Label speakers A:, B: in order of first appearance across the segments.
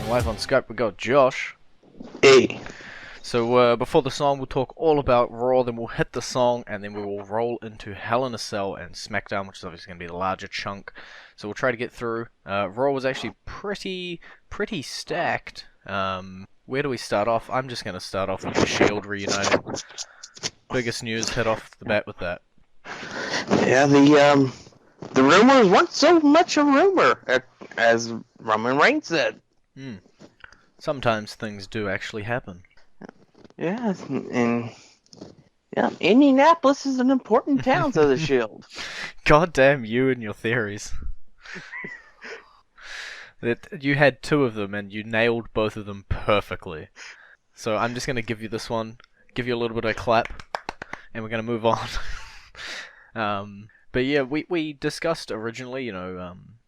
A: recording live on Skype. We got Josh.
B: Hey.
A: So before the song, we'll talk all about Raw, then we'll hit the song, and then we will roll into Hell in a Cell and SmackDown, which is obviously going to be the larger chunk. So we'll try to get through. Raw was actually pretty stacked. Where do we start off? I'm just going to start off with the Shield reuniting. Biggest news, head off the bat with that.
B: Yeah, the rumors weren't so much a rumor, as Roman Reigns said.
A: Sometimes things do actually happen.
B: Yeah, and Indianapolis is an important town to the Shield.
A: God damn you and your theories. That you had two of them and you nailed both of them perfectly. So I'm just going to give you this one, give you a little bit of a clap, and we're going to move on. But yeah, we discussed originally,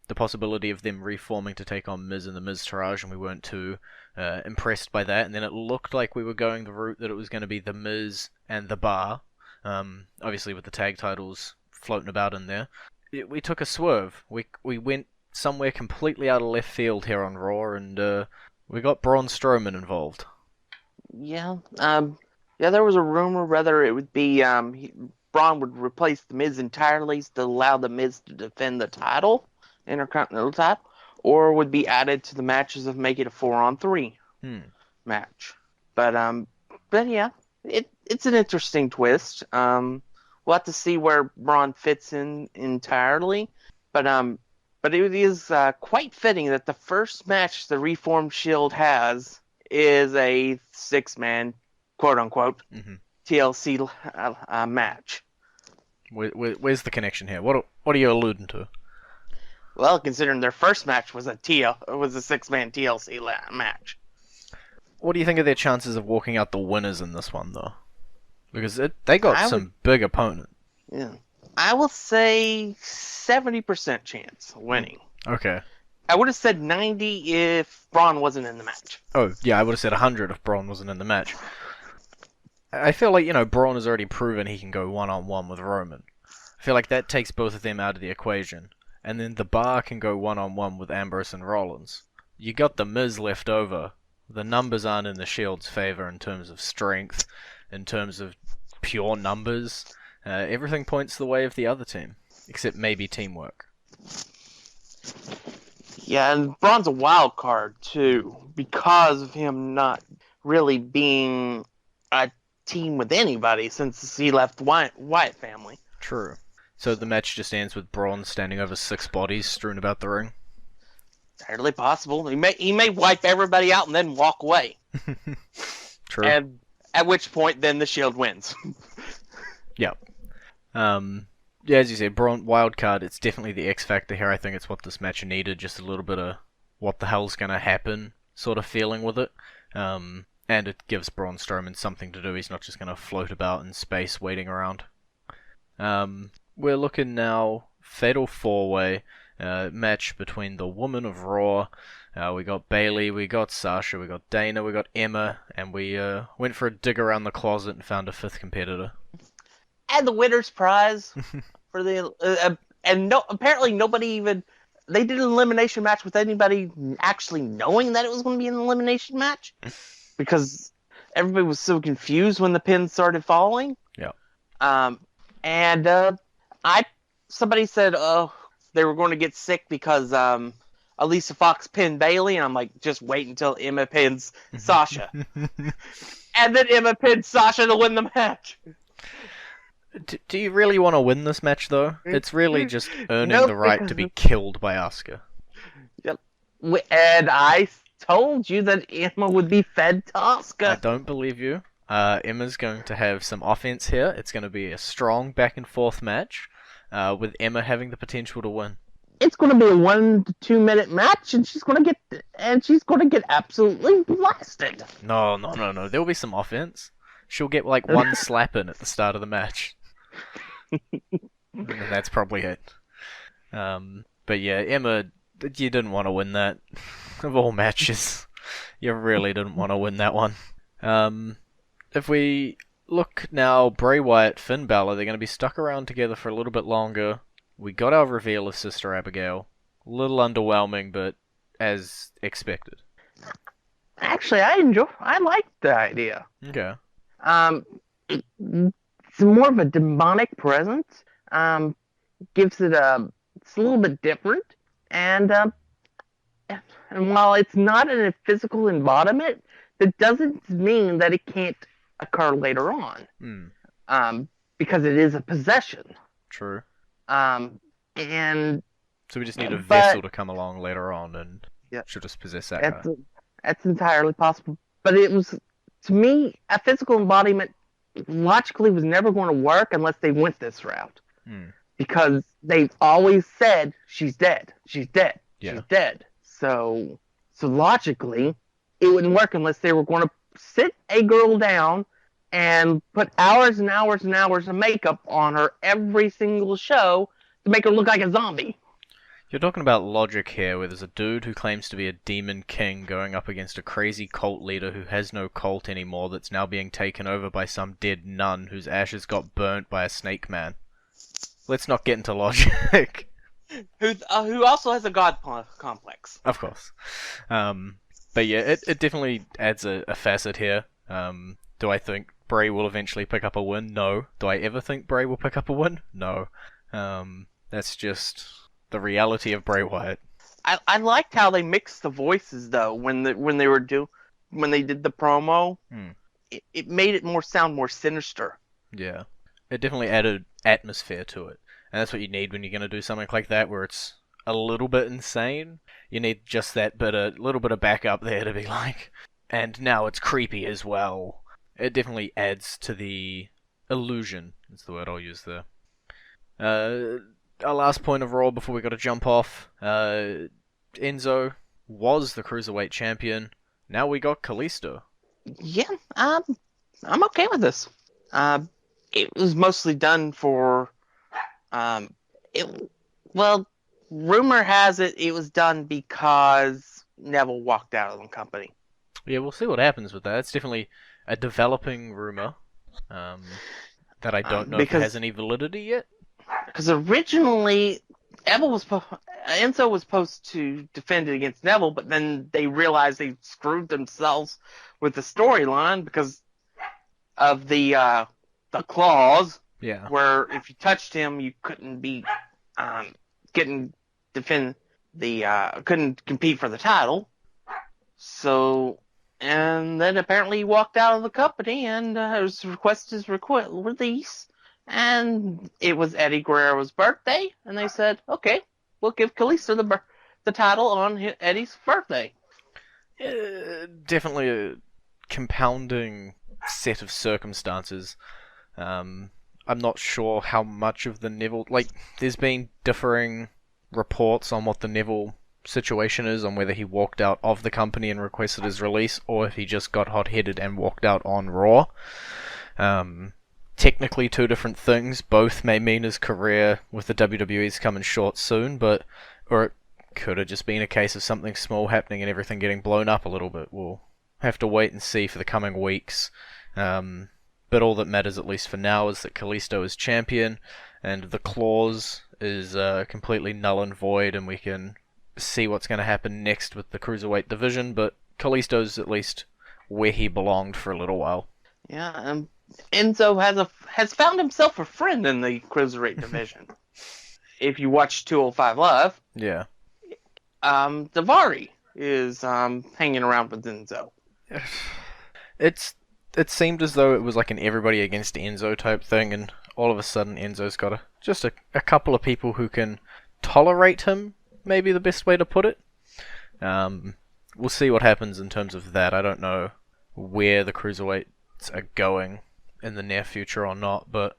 A: the possibility of them reforming to take on Miz and the Miztourage, and we weren't too impressed by that. And then it looked like we were going the route that it was going to be the Miz and the Bar, obviously with the tag titles floating about in there. We took a swerve. We went somewhere completely out of left field here on Raw, and we got Braun Strowman involved.
B: Yeah, there was a rumor whether it would be Braun would replace the Miz entirely to allow the Miz to defend the title, Intercontinental title, or would be added to the matches of make it a 4-on-3 match. But yeah, it's an interesting twist. We'll have to see where Braun fits in entirely. But it is quite fitting that the first match the Reformed Shield has is a 6-man, quote unquote, TLC match.
A: Where's the connection here? What are you alluding to?
B: Well, considering their first match was a 6-man TLC match.
A: What do you think of their chances of walking out the winners in this one, though? Because they got some big opponent.
B: Yeah, I will say 70% chance of winning.
A: Okay.
B: I would have said 90 if Braun wasn't in the match.
A: Oh, yeah, I would have said 100 if Braun wasn't in the match. I feel like, Braun has already proven he can go one-on-one with Roman. I feel like that takes both of them out of the equation. And then the Bar can go one-on-one with Ambrose and Rollins. You got the Miz left over. The numbers aren't in the Shield's favor in terms of strength, in terms of pure numbers. Everything points the way of the other team, except maybe teamwork.
B: Yeah, and Braun's a wild card, too, because of him not really being a team with anybody since he left Wyatt family.
A: True. So the match just ends with Braun standing over 6 bodies strewn about the ring?
B: Entirely possible. He may wipe everybody out and then walk away.
A: True.
B: And at which point, then the Shield wins.
A: Yeah. Yeah, as you said, Braun, wild card, it's definitely the X factor here. I think it's what this match needed, just a little bit of what the hell's going to happen sort of feeling with it. And it gives Braun Strowman something to do. He's not just going to float about in space waiting around. We're looking now, Fatal 4-Way match between the Women of Raw. We got Bayley, we got Sasha, we got Dana, we got Emma, and we went for a dig around the closet and found a 5th competitor.
B: And the winner's prize for the apparently nobody even, they did an elimination match with anybody actually knowing that it was going to be an elimination match because everybody was so confused when the pins started falling.
A: Yeah.
B: Somebody said they were going to get sick because Alicia Fox pinned Bayley, and I'm like, just wait until Emma pins Sasha. And then Emma pinned Sasha to win the match.
A: Do you really want to win this match, though? It's really just earning the right to be killed by Asuka.
B: Yep. And I told you that Emma would be fed to Asuka.
A: I don't believe you. Emma's going to have some offense here. It's going to be a strong back and forth match, with Emma having the potential to win.
B: It's going to be a 1 to 2 minute match, and she's going to get absolutely blasted.
A: No. There'll be some offense. She'll get like one slap in at the start of the match. And that's probably it. But yeah, Emma, you didn't want to win that. Of all matches, you really didn't want to win that one. If we look now, Bray Wyatt, Finn Balor, they're going to be stuck around together for a little bit longer. We got our reveal of Sister Abigail. A little underwhelming, but as expected.
B: Actually, I like the idea.
A: Okay.
B: Um, it's more of a demonic presence. Um, gives it it's a little bit different, and and while it's not in a physical embodiment, that doesn't mean that it can't occur later on.
A: Hmm.
B: Um, because it is a possession.
A: True.
B: Um, and
A: So we just need a
B: but
A: vessel to come along later on and
B: yeah,
A: she'll just possess that guy.
B: that's that's entirely possible. But it was, to me, a physical embodiment logically was never going to work unless they went this route.
A: Hmm.
B: Because they've always said she's dead, she's dead,
A: Yeah.
B: she's dead. So logically, it wouldn't work unless they were going to sit a girl down and put hours and hours and hours of makeup on her every single show to make her look like a zombie.
A: You're talking about logic here, where there's a dude who claims to be a demon king going up against a crazy cult leader who has no cult anymore that's now being taken over by some dead nun whose ashes got burnt by a snake man. Let's not get into logic.
B: Who also has a god complex.
A: Of course. But yeah, it definitely adds a facet here. Do I think Bray will eventually pick up a win? No. Do I ever think Bray will pick up a win? No. That's just the reality of Bray Wyatt.
B: I liked how they mixed the voices though when they did the promo.
A: Hmm.
B: It made it sound more sinister.
A: Yeah. It definitely added atmosphere to it. And that's what you need when you're going to do something like that, where it's a little bit insane. You need just that little bit of backup there to be like, and now it's creepy as well. It definitely adds to the illusion, is the word I'll use there. Our last point of Raw before we got to jump off. Enzo was the Cruiserweight champion. Now we got Kalisto.
B: Yeah, I'm okay with this. It was mostly done for, well, rumor has it was done because Neville walked out of the company.
A: Yeah, we'll see what happens with that. It's definitely a developing rumor that I don't know if it has any validity yet.
B: Because originally, Enzo was supposed to defend it against Neville, but then they realized they screwed themselves with the storyline because of the clause,
A: Yeah.
B: where if you touched him, you couldn't couldn't compete for the title. So, and then apparently he walked out of the company and requested his release. And it was Eddie Guerrero's birthday, and they said, okay, we'll give Kalisto the title on Eddie's birthday.
A: Definitely a compounding set of circumstances. I'm not sure how much of the Neville... there's been differing reports on what the Neville situation is, on whether he walked out of the company and requested his release, or if he just got hot-headed and walked out on Raw. Technically two different things. Both may mean his career with the WWE's coming short soon, or it could have just been a case of something small happening and everything getting blown up a little bit. We'll have to wait and see for the coming weeks. But all that matters, at least for now, is that Kalisto is champion, and the clause is completely null and void, and we can see what's going to happen next with the Cruiserweight division, but Kalisto's at least where he belonged for a little while.
B: Yeah, Enzo has found himself a friend in the Cruiserweight division. If you watch 205 Live,
A: Yeah.
B: Daivari is hanging around with Enzo.
A: It seemed as though it was like an everybody against Enzo type thing, and all of a sudden Enzo's got just a couple of people who can tolerate him, maybe the best way to put it. We'll see what happens in terms of that. I don't know where the Cruiserweights are going in the near future or not, but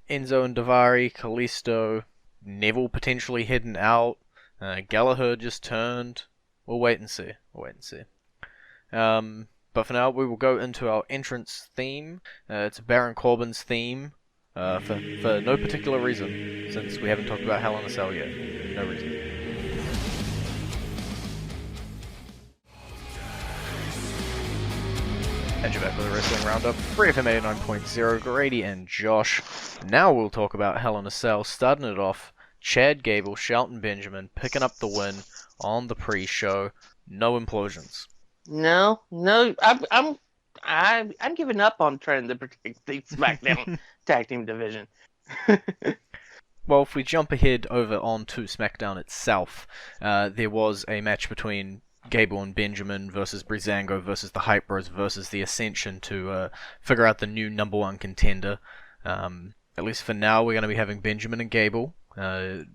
A: Enzo and Daivari, Kalisto, Neville potentially heading out, Gallagher just turned. We'll wait and see. But for now, we will go into our entrance theme. It's Baron Corbin's theme, for no particular reason, since we haven't talked about Hell in a Cell yet. No reason. And you're back with the Wrestling Roundup, FreeFM 89.0, Grady and Josh. Now we'll talk about Hell in a Cell, starting it off, Chad Gable, Shelton Benjamin picking up the win on the pre-show. No implosions.
B: No, I'm giving up on trying to protect the SmackDown tag team division.
A: Well, if we jump ahead over onto SmackDown itself, there was a match between Gable and Benjamin versus Breezango versus the Hype Bros versus the Ascension to figure out the new number one contender. At least for now, we're going to be having Benjamin and Gable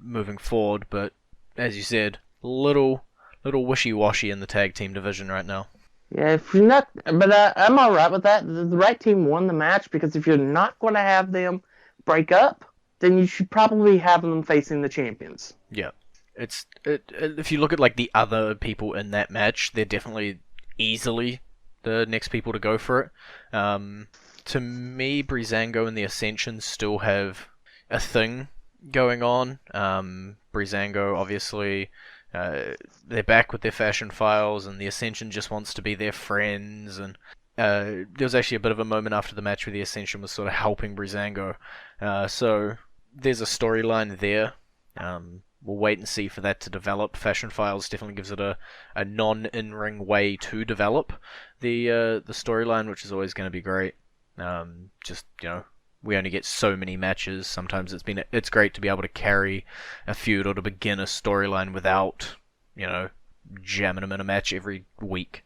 A: moving forward, but as you said, little wishy-washy in the tag team division right now.
B: Yeah, if you're not, but I'm all right with that. The right team won the match because if you're not going to have them break up, then you should probably have them facing the champions.
A: Yeah, if you look at like the other people in that match, they're definitely easily the next people to go for it. To me, Breezango and the Ascension still have a thing going on. Breezango, obviously, they're back with their fashion files, and the Ascension just wants to be their friends. And there was actually a bit of a moment after the match where the Ascension was sort of helping Breezango. So there's a storyline there. We'll wait and see for that to develop. Fashion Files definitely gives it a non-in-ring way to develop the storyline, which is always going to be great. Just we only get so many matches. Sometimes it's great to be able to carry a feud or to begin a storyline without jamming them in a match every week.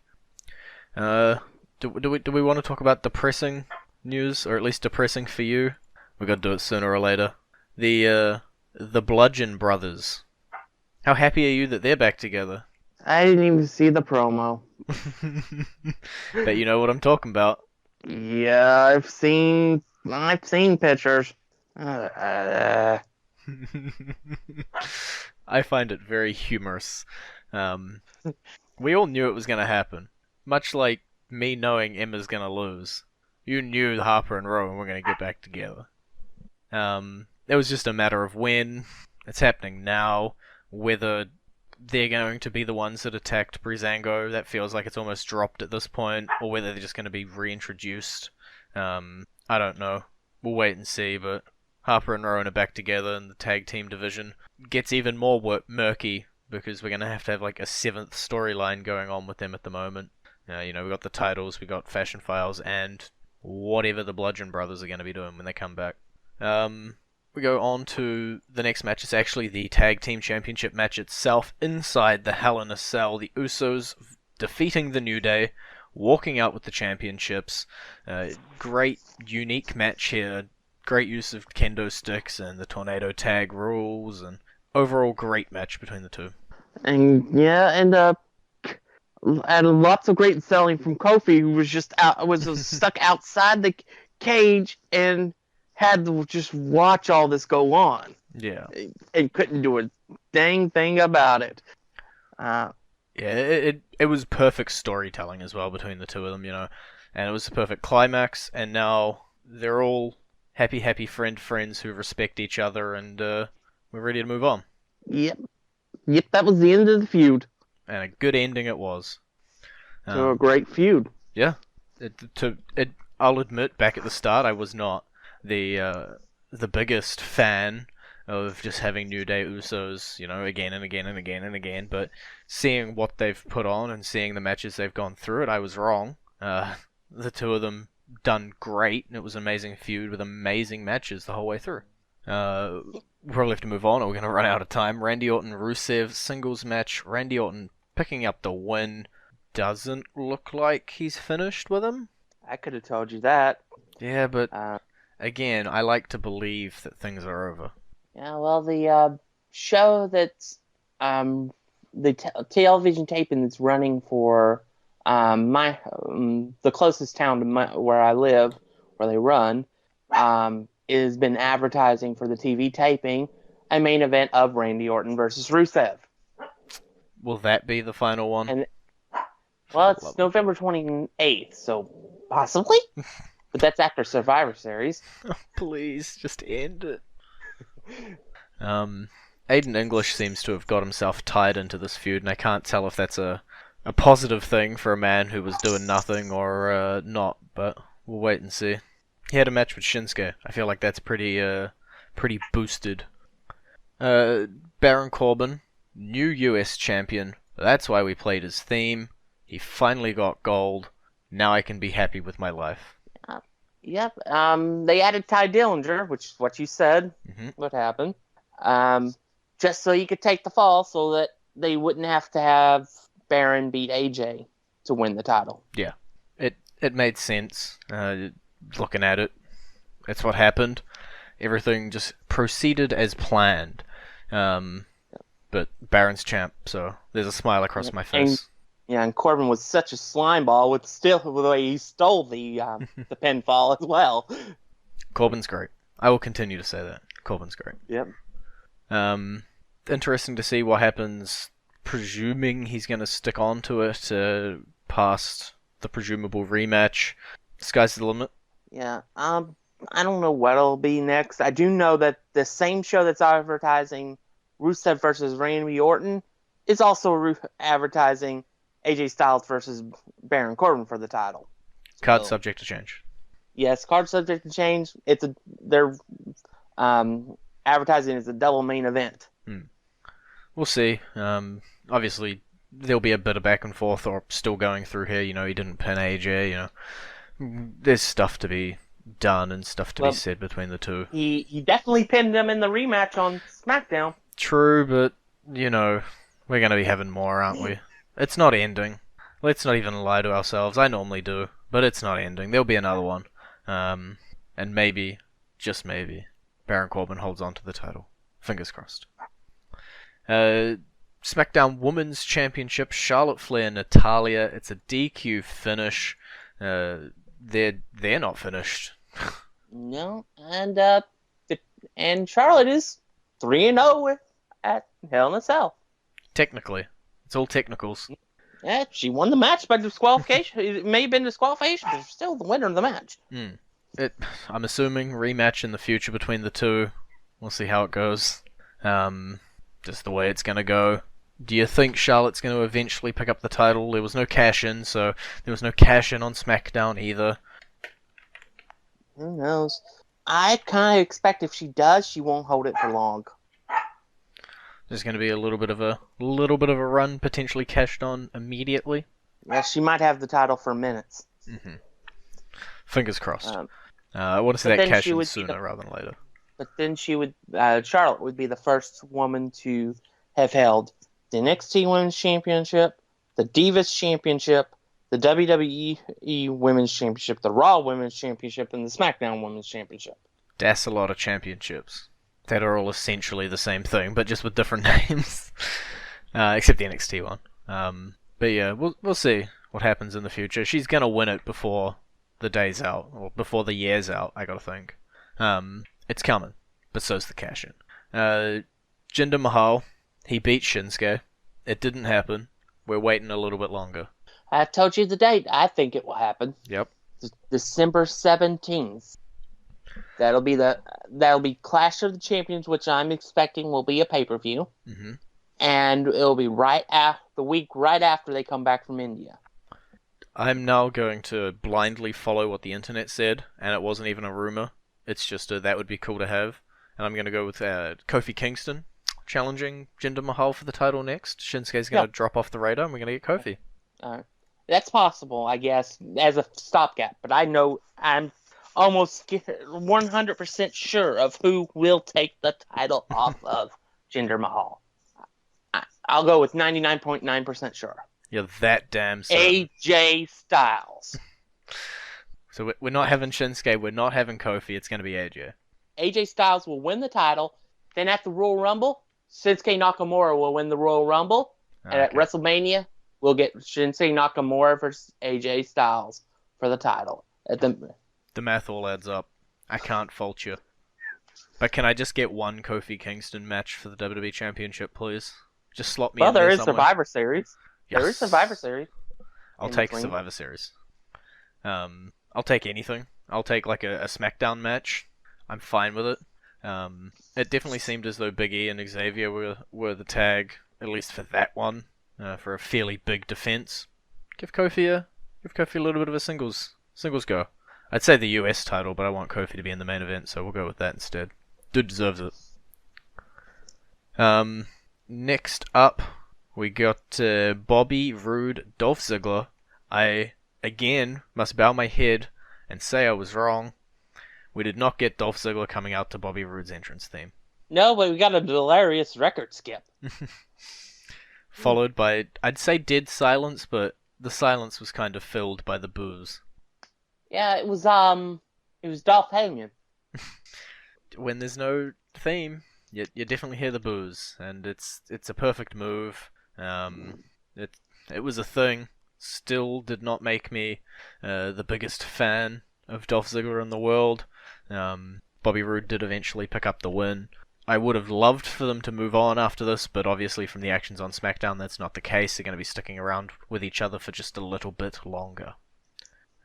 A: Do we want to talk about depressing news, or at least depressing for you? We got to do it sooner or later. The Bludgeon Brothers. How happy are you that they're back together?
B: I didn't even see the promo.
A: Bet you know what I'm talking about.
B: Yeah, I've seen pictures.
A: I find it very humorous. We all knew it was going to happen. Much like me knowing Emma's going to lose. You knew Harper and Rowan were going to get back together. It was just a matter of when. It's happening now. Whether they're going to be the ones that attacked Breezango, that feels like it's almost dropped at this point, or whether they're just going to be reintroduced. I don't know. We'll wait and see, but Harper and Rowan are back together, and the tag team division gets even more murky, because we're going to have like a seventh storyline going on with them at the moment. We got the titles, we got Fashion Files, and whatever the Bludgeon Brothers are going to be doing when they come back. We go on to the next match. It's actually the Tag Team Championship match itself inside the Hell in a Cell. The Usos defeating the New Day, walking out with the championships. Great, unique match here. Great use of kendo sticks and the tornado tag rules, and overall great match between the two.
B: And lots of great selling from Kofi, who was stuck outside the cage and had to just watch all this go on.
A: Yeah.
B: And couldn't do a dang thing about it.
A: It was perfect storytelling as well between the two of them, and it was the perfect climax, and now they're all happy friends who respect each other, and we're ready to move on.
B: Yep, that was the end of the feud.
A: And a good ending it was.
B: To a great feud.
A: Yeah. I'll admit, back at the start, I was not the biggest fan of just having New Day Usos, again and again and again and again, but seeing what they've put on and seeing the matches they've gone through, I was wrong. The two of them done great, and it was an amazing feud with amazing matches the whole way through. We'll probably have to move on or we're going to run out of time. Randy Orton Rusev singles match. Randy Orton picking up the win. Doesn't look like he's finished with him.
B: I could have told you that.
A: Yeah, but again, I like to believe that things are over.
B: Yeah, well, the show that's the television taping that's running for the closest town to where I live, where they run, has been advertising for the TV taping a main event of Randy Orton versus Rusev.
A: Will that be the final one?
B: Well, it's November 28th, so possibly. But that's after Survivor Series.
A: Oh, please, just end it. Aiden English seems to have got himself tied into this feud, and I can't tell if that's a positive thing for a man who was doing nothing or not, but we'll wait and see. He had a match with Shinsuke. I feel like that's pretty boosted. Baron Corbin, new US champion. That's why we played his theme. He finally got gold. Now I can be happy with my life.
B: Yep. They added Ty Dillinger, which is what you said would happen. Just so he could take the fall, so that they wouldn't have to have Baron beat AJ to win the title.
A: Yeah, it made sense. Looking at it, that's what happened. Everything just proceeded as planned. But Baron's champ, so there's a smile across my face.
B: And Corbin was such a slime ball with the way he stole the pinfall as well.
A: Corbin's great. I will continue to say that. Corbin's great.
B: Yep.
A: Interesting to see what happens, presuming he's going to stick on to it past the presumable rematch. Sky's the limit.
B: Yeah. I don't know what it'll be next. I do know that the same show that's advertising Rusev versus Randy Orton is also advertising AJ Styles versus Baron Corbin for the title.
A: Card subject to change.
B: Yes, card subject to change. They're advertising as a double main event.
A: We'll see. Obviously, there'll be a bit of back and forth, or still going through here. You know, he didn't pin AJ. There's stuff to be done and stuff to be said between the two.
B: He definitely pinned him in the rematch on SmackDown.
A: True, but we're gonna be having more, aren't we? It's not ending. Let's not even lie to ourselves. I normally do, but it's not ending. There'll be another one. And maybe, just maybe, Baron Corbin holds on to the title. Fingers crossed. SmackDown Women's Championship, Charlotte Flair, Natalya. It's a DQ finish. They're not finished.
B: No, and Charlotte is 3-0 at Hell in a Cell.
A: Technically. It's all technicals.
B: Yeah, she won the match by disqualification. It may have been disqualification, but she's still the winner of the match.
A: I'm assuming rematch in the future between the two. We'll see how it goes. Just the way it's going to go. Do you think Charlotte's going to eventually pick up the title? There was no cash-in, so there was no cash-in on SmackDown either.
B: Who knows? I kind of expect if she does, she won't hold it for long.
A: There's going to be a little bit of a run potentially cashed on immediately.
B: Yeah, she might have the title for minutes.
A: Fingers crossed. I want to see that cash in sooner rather than later.
B: But then Charlotte would be the first woman to have held the NXT Women's Championship, the Divas Championship, the WWE Women's Championship, the Raw Women's Championship, and the SmackDown Women's Championship.
A: That's a lot of championships. That are all essentially the same thing, but just with different names. Except the NXT one. But yeah, we'll see what happens in the future. She's gonna win it before the day's out, or before the year's out, I gotta think. It's coming, but so's the cash-in. Jinder Mahal, he beat Shinsuke. It didn't happen. We're waiting a little bit longer.
B: I told you the date. I think it will happen.
A: Yep.
B: December 17th. That'll be Clash of the Champions, which I'm expecting will be a pay-per-view. And it'll be the week right after they come back from India.
A: I'm now going to blindly follow what the internet said, and it wasn't even a rumor. It's just that would be cool to have. And I'm going to go with Kofi Kingston challenging Jinder Mahal for the title next. Shinsuke's going to drop off the radar, and we're going to get Kofi.
B: That's possible, I guess, as a stopgap. But I know I'm almost 100% sure of who will take the title off of Jinder Mahal. I'll go with 99.9% sure.
A: You're that damn certain.
B: AJ Styles.
A: So we're not having Shinsuke, we're not having Kofi, it's going to be AJ.
B: AJ Styles will win the title. Then at the Royal Rumble, Shinsuke Nakamura will win the Royal Rumble. And at WrestleMania, we'll get Shinsuke Nakamura versus AJ Styles for the title.
A: The math all adds up. I can't fault you. But can I just get one Kofi Kingston match for the WWE Championship, please? Just slot me in there somewhere.
B: Well, there is Survivor Series.
A: Yes.
B: There is Survivor Series.
A: I'll take Survivor Series. I'll take anything. I'll take like a SmackDown match. I'm fine with it. It definitely seemed as though Big E and Xavier were the tag, at least for that one, for a fairly big defense. Give Kofi a little bit of a singles go. I'd say the US title, but I want Kofi to be in the main event, so we'll go with that instead. Dude deserves it. Next up, We got Bobby, Rude, Dolph Ziggler. I, again, must bow my head and say I was wrong. We did not get Dolph Ziggler coming out to Bobby Roode's entrance theme.
B: No, but we got a hilarious record skip.
A: Followed by, I'd say dead silence, but the silence was kind of filled by the boos.
B: Yeah, it was Dolph Heyman.
A: When there's no theme, you definitely hear the boos, and it's a perfect move. It was a thing. Still did not make me the biggest fan of Dolph Ziggler in the world. Bobby Roode did eventually pick up the win. I would have loved for them to move on after this, but obviously from the actions on SmackDown, that's not the case. They're going to be sticking around with each other for just a little bit longer.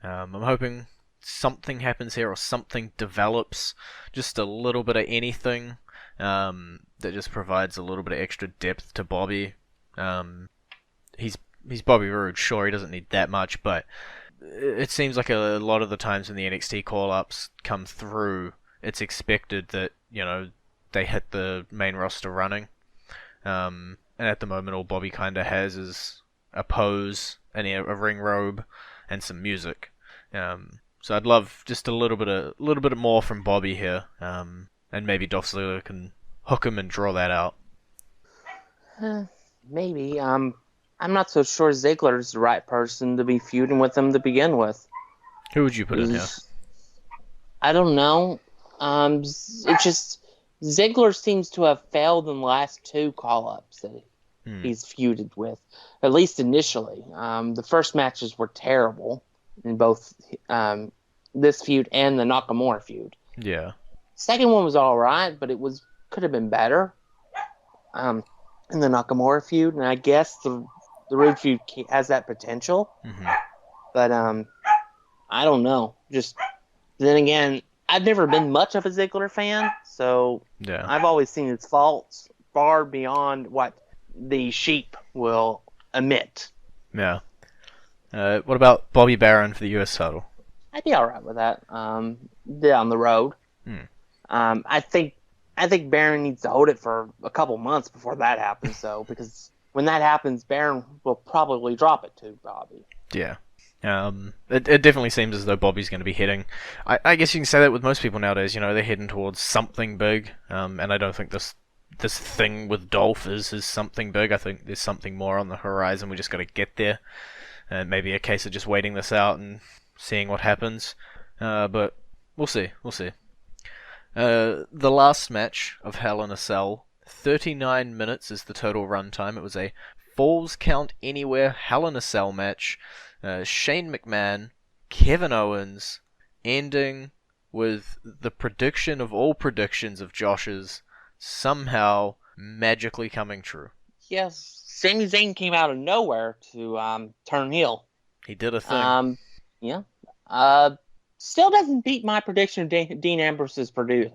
A: I'm hoping something happens here or something develops, just a little bit of anything that just provides a little bit of extra depth to Bobby. He's Bobby Roode, sure, he doesn't need that much, but it seems like a lot of the times when the NXT call-ups come through, it's expected that, they hit the main roster running. And at the moment, all Bobby kind of has is a pose and a ring robe and some music. So I'd love just a little bit more from Bobby here, and maybe Dolph Ziggler can hook him and draw that out.
B: Maybe. I'm not so sure Ziggler's the right person to be feuding with him to begin with.
A: Who would you put in here?
B: I don't know. It's just Ziggler seems to have failed in the last two call-ups that he's feuded with, at least initially. The first matches were terrible in both this feud and the Nakamura feud.
A: Yeah.
B: Second one was all right, but could have been better in the Nakamura feud, and I guess the Roode feud has that potential.
A: Mm-hmm.
B: But I don't know. Just then again, I've never been much of a Ziggler fan, so
A: yeah.
B: I've always seen his faults far beyond what the sheep will admit.
A: Yeah. What about Bobby Baron for the US title?
B: I'd be all right with that. Down the road. I think Baron needs to hold it for a couple months before that happens, though, because when that happens, Baron will probably drop it to Bobby.
A: Yeah. It definitely seems as though Bobby's going to be heading. I guess you can say that with most people nowadays. They're heading towards something big, and I don't think this thing with Dolph is something big. I think there's something more on the horizon. We just got to get there. Maybe a case of just waiting this out and seeing what happens. But we'll see. We'll see. The last match of Hell in a Cell, 39 minutes is the total runtime. It was a Falls Count Anywhere Hell in a Cell match. Shane McMahon, Kevin Owens, ending with the prediction of all predictions of Josh's somehow magically coming true.
B: Yes, Sami Zayn came out of nowhere to turn heel.
A: He did a thing.
B: Yeah. Still doesn't beat my prediction of Dean Ambrose's debut.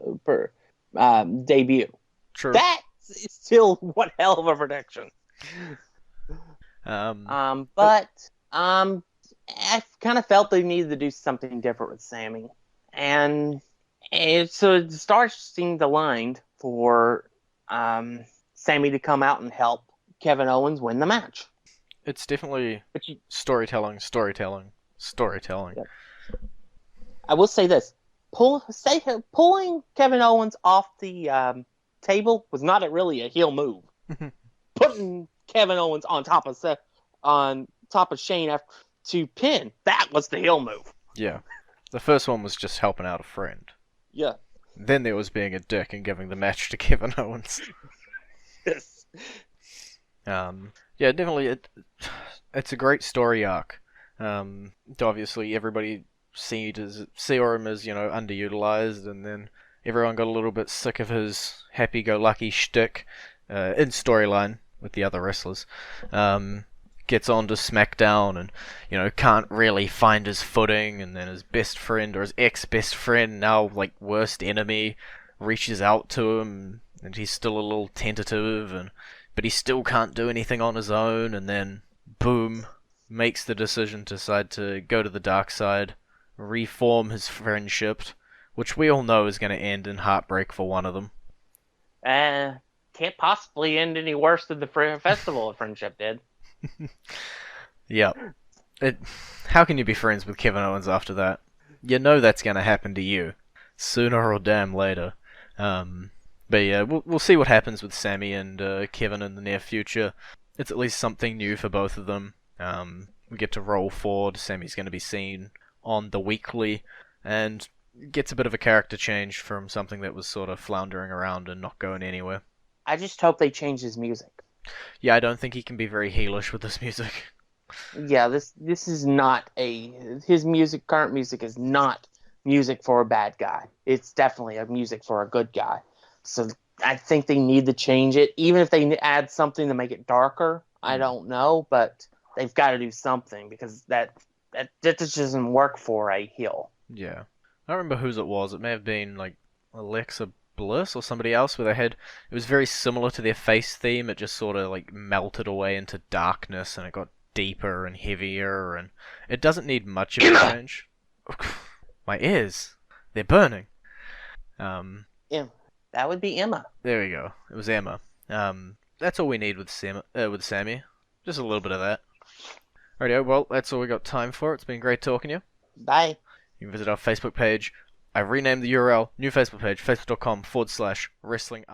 A: True.
B: That is still one hell of a prediction. But I kind of felt they needed to do something different with Sami, and so the stars seemed aligned for Sami to come out and help Kevin Owens win the match.
A: It's definitely storytelling.
B: Yep. I will say this: pulling Kevin Owens off the table was not really a heel move. Putting Kevin Owens on top of Shane after to pin, that was the heel move.
A: Yeah. The first one was just helping out a friend.
B: Yeah.
A: Then there was being a dick and giving the match to Kevin Owens.
B: Yes.
A: Yeah, definitely. It's a great story arc. Obviously, everybody saw him as underutilized, and then everyone got a little bit sick of his happy-go-lucky shtick in storyline with the other wrestlers. Gets on to SmackDown and can't really find his footing, and then his best friend or his ex-best friend, now like worst enemy, reaches out to him, and he's still a little tentative, but he still can't do anything on his own, and then boom, makes the decision to decide to go to the dark side, reform his friendship, which we all know is going to end in heartbreak for one of them.
B: can't possibly end any worse than the Festival of Friendship did.
A: Yep. How can you be friends with Kevin Owens after that? You know that's going to happen to you. Sooner or damn later. But yeah, we'll see what happens with Sammy and Kevin in the near future. It's at least something new for both of them. We get to roll forward. Sammy's going to be seen on the weekly, and gets a bit of a character change from something that was sort of floundering around and not going anywhere.
B: I just hope they change his music.
A: Yeah, I don't think he can be very heelish with this music.
B: Yeah, this is not his music. Current music is not music for a bad guy. It's definitely a music for a good guy. So I think they need to change it, even if they add something to make it darker. I don't know, but they've got to do something because that just doesn't work for a heel.
A: Yeah. I don't remember whose it was. It may have been like Alexa Bliss or somebody else where it was very similar to their face theme. It just sort of like melted away into darkness and it got deeper and heavier, and it doesn't need much of a change. My ears, they're burning.
B: Yeah, that would be Emma.
A: There we go. It was Emma. That's all we need with Sammy. Just a little bit of that. Alrighty, well, that's all we got time for. It's been great talking to you.
B: Bye.
A: You can visit our Facebook page. I've renamed the URL, new Facebook page, facebook.com/wrestling